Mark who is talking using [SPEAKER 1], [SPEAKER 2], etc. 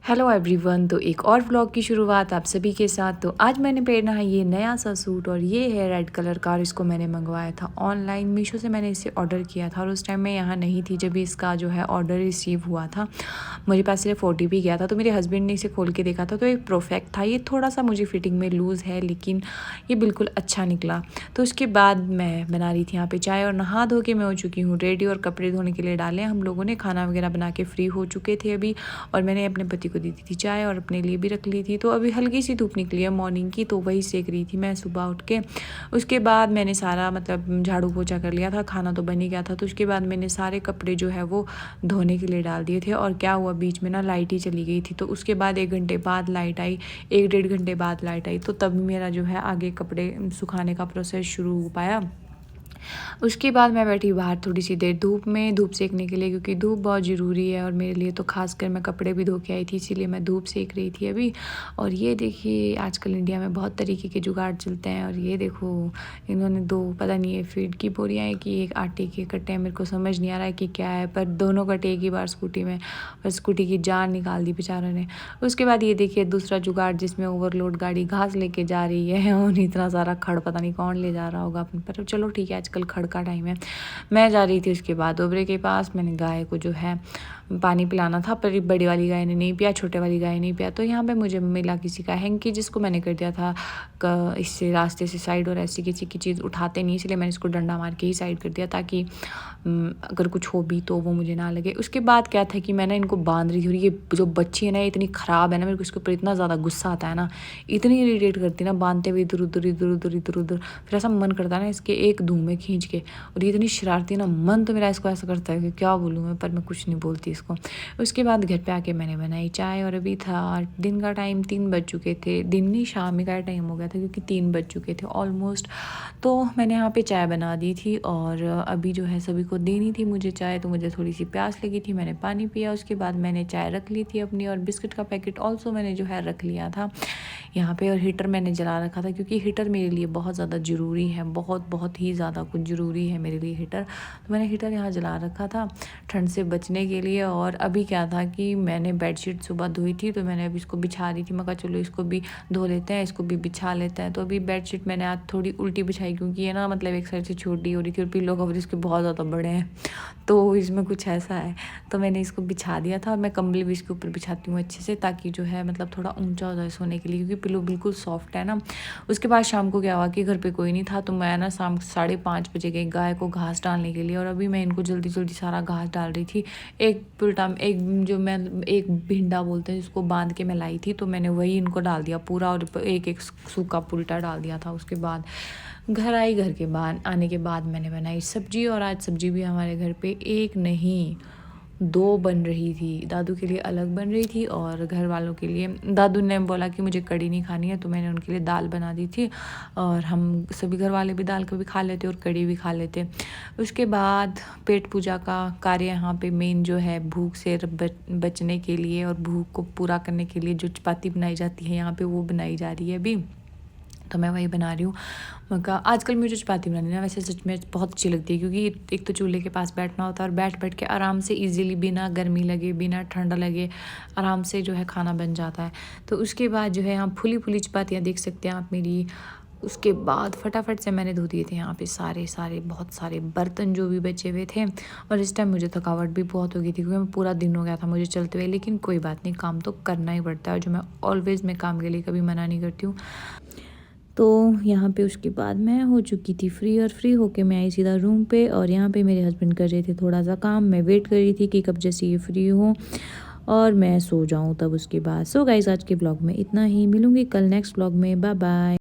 [SPEAKER 1] Hello everyone. तो एक और व्लॉग की शुरुआत आप सभी के साथ। तो आज मैंने पहना है ये नया सा सूट और ये है रेड कलर का और इसको मैंने मंगवाया था ऑनलाइन मीशो से। मैंने इसे ऑर्डर किया था और उस टाइम मैं यहाँ नहीं थी जब इसका जो है ऑर्डर रिसीव हुआ था। मेरे पास सिर्फ OTP गया था तो मेरे हस्बैंड ने इसे खोल के देखा था तो एक परफेक्ट था। ये थोड़ा सा मुझे फिटिंग में लूज़ है लेकिन ये बिल्कुल अच्छा निकला। तो उसके बाद मैं बना रही थी यहाँ पे चाय और नहा धो के मैं हो चुकी हूँ रेडी और कपड़े धोने के लिए डाले। हम लोगों ने खाना वगैरह बना के फ्री हो चुके थे अभी और मैंने अपने पति को दी थी चाय और अपने लिए भी रख ली थी। तो अभी हल्की सी धूप निकली है मॉर्निंग की तो वही सेक रही थी मैं सुबह उठ के। उसके बाद मैंने सारा मतलब झाड़ू पोछा कर लिया था, खाना तो बन ही गया था। तो उसके बाद मैंने सारे कपड़े जो है वो धोने के लिए डाल दिए थे और क्या हुआ बीच में ना लाइट ही चली गई थी। तो उसके बाद 1 घंटे बाद लाइट आई, 1 डेढ़ घंटे बाद लाइट आई तो तब मेरा जो है आगे कपड़े सुखाने का प्रोसेस शुरू हो पाया। उसके बाद मैं बैठी बाहर थोड़ी सी देर धूप सेकने के लिए क्योंकि धूप बहुत ज़रूरी है और मेरे लिए तो खासकर मैं कपड़े भी धो के आई थी इसीलिए मैं धूप सेक रही थी अभी। और ये देखिए आजकल इंडिया में बहुत तरीके के जुगाड़ चलते हैं और ये देखो इन्होंने 2 पता नहीं है फीड की बोरियाँ हैं कि एक आटे के कट्टे हैं, मेरे को समझ नहीं आ रहा है कि क्या है, पर दोनों कट्टे एक ही बार स्कूटी में और स्कूटी की जान निकाल दी बेचारों ने। उसके बाद ये देखिए दूसरा जुगाड़ जिसमें ओवरलोड गाड़ी घास लेके जा रही है और इतना सारा खड़ पता नहीं कौन ले जा रहा होगा अपने पर। चलो ठीक है आजकल खड़ का टाइम है। मैं जा रही थी उसके बाद ओबरे के पास। मैंने गाय को जो है पानी पिलाना था पर बड़ी वाली गाय ने नहीं पिया, छोटे वाली गाय नहीं पिया। तो यहाँ पे मुझे मिला किसी का हैंकी जिसको मैंने कर दिया था इससे रास्ते से साइड और ऐसी किसी की चीज़ उठाते नहीं इसलिए मैंने इसको डंडा मार के ही साइड कर दिया ताकि अगर कुछ हो भी तो वो मुझे ना लगे। उसके बाद क्या था कि मैं ना इनको बांध रही थी और ये जो बच्ची है ना इतनी ख़राब है ना, मेरे को इसके ऊपर इतना ज़्यादा गुस्सा आता है ना, इतनी इरीटेट करती है ना बांधते हुए इधर उधर इधर उधर इधर उधर। फिर ऐसा मन करता है ना इसके एक धूम में खींच के। और ये इतनी शरारती ना मन तो मेरा इसको ऐसा करता है कि क्या बोलूँ मैं, पर मैं कुछ नहीं बोलती इसको। उसके बाद घर पे आके मैंने बनाई चाय और अभी था दिन का टाइम 3 बज चुके थे। दिन नहीं शाम का टाइम हो गया था क्योंकि 3 बज चुके थे ऑलमोस्ट। तो मैंने यहाँ पे चाय बना दी थी और अभी जो है सभी को देनी थी मुझे चाय, तो मुझे थोड़ी सी प्यास लगी थी, मैंने पानी पिया। उसके बाद मैंने चाय रख ली थी अपनी और बिस्किट का पैकेट ऑल्सो मैंने जो है रख लिया था यहाँ पे। और हीटर मैंने जला रखा था क्योंकि हीटर मेरे लिए बहुत ज़्यादा ज़रूरी है, बहुत ही ज़्यादा कुछ ज़रूरी है मेरे लिए हीटर। तो मैंने हीटर यहाँ जला रखा था ठंड से बचने के लिए। और अभी क्या था कि मैंने बेडशीट सुबह धोई थी तो मैंने अभी इसको बिछा रही थी। मैं कहा चलो इसको भी धो लेते हैं, इसको भी बिछा लेते हैं। तो अभी बेडशीट मैंने आज थोड़ी उल्टी बिछाई क्योंकि ये ना मतलब एक साइड से छोटी हो रही थी और पिलो कवर इसके बहुत ज़्यादा बड़े हैं तो इसमें कुछ ऐसा है। तो मैंने इसको बिछा दिया था और मैं कंबली भी इसके ऊपर बिछाती हूँ अच्छे से ताकि जो है मतलब थोड़ा ऊंचा हो जाए सोने के लिए क्योंकि पिलो बिल्कुल सॉफ्ट है ना। उसके बाद शाम को क्या हुआ कि घर पे कोई नहीं था तो मैं ना शाम 5:30 बजे गई गाय को घास डालने के लिए और अभी मैं इनको जल्दी जल्दी सारा घास डाल रही थी। एक पुलटा एक जो मैं एक भिंडा बोलते हैं जिसको बांध के मैं लाई थी तो मैंने वही इनको डाल दिया पूरा और एक एक सूखा पुलटा डाल दिया था। उसके बाद घर आई, घर के बाद आने के बाद मैंने बनाई सब्जी और आज सब्जी भी हमारे घर पे एक नहीं 2 बन रही थी। दादू के लिए अलग बन रही थी और घर वालों के लिए। दादू ने बोला कि मुझे कड़ी नहीं खानी है तो मैंने उनके लिए दाल बना दी थी और हम सभी घर वाले भी दाल को भी खा लेते और कड़ी भी खा लेते। उसके बाद पेट पूजा का कार्य यहाँ पे मेन जो है भूख से बचने के लिए और भूख को पूरा करने के लिए जो चपाती बनाई जाती है यहाँ पे वो बनाई जा रही है अभी। तो मैं वही बना रही हूँ। मैं कहा आजकल मुझे चपाती बनानी ना वैसे सच में बहुत अच्छी लगती है क्योंकि एक तो चूल्हे के पास बैठना होता है और बैठ के आराम से इजीली बिना गर्मी लगे बिना ठंडा लगे आराम से जो है खाना बन जाता है। तो उसके बाद जो है यहाँ फुली फुली चपातियाँ देख सकते हैं आप मेरी। उसके बाद फटाफट से मैंने धो दिए थे यहाँ पे सारे बहुत सारे बर्तन जो भी बचे हुए थे। और इस टाइम मुझे थकावट भी बहुत हो गई थी क्योंकि मैं पूरा दिन हो गया था मुझे चलते हुए, लेकिन कोई बात नहीं काम तो करना ही पड़ता है जो मैं ऑलवेज़ मैं काम के लिए कभी मना नहीं करती हूँ। तो यहाँ पे उसके बाद मैं हो चुकी थी फ्री और फ्री होके मैं आई सीधा रूम पे और यहाँ पे मेरे हस्बैंड कर रहे थे थोड़ा सा काम। मैं वेट कर रही थी कि कब जैसे ये फ्री हो और मैं सो जाऊँ तब उसके बाद। सो गाइस आज के ब्लॉग में इतना ही, मिलूँगी कल नेक्स्ट ब्लॉग में। Bye bye.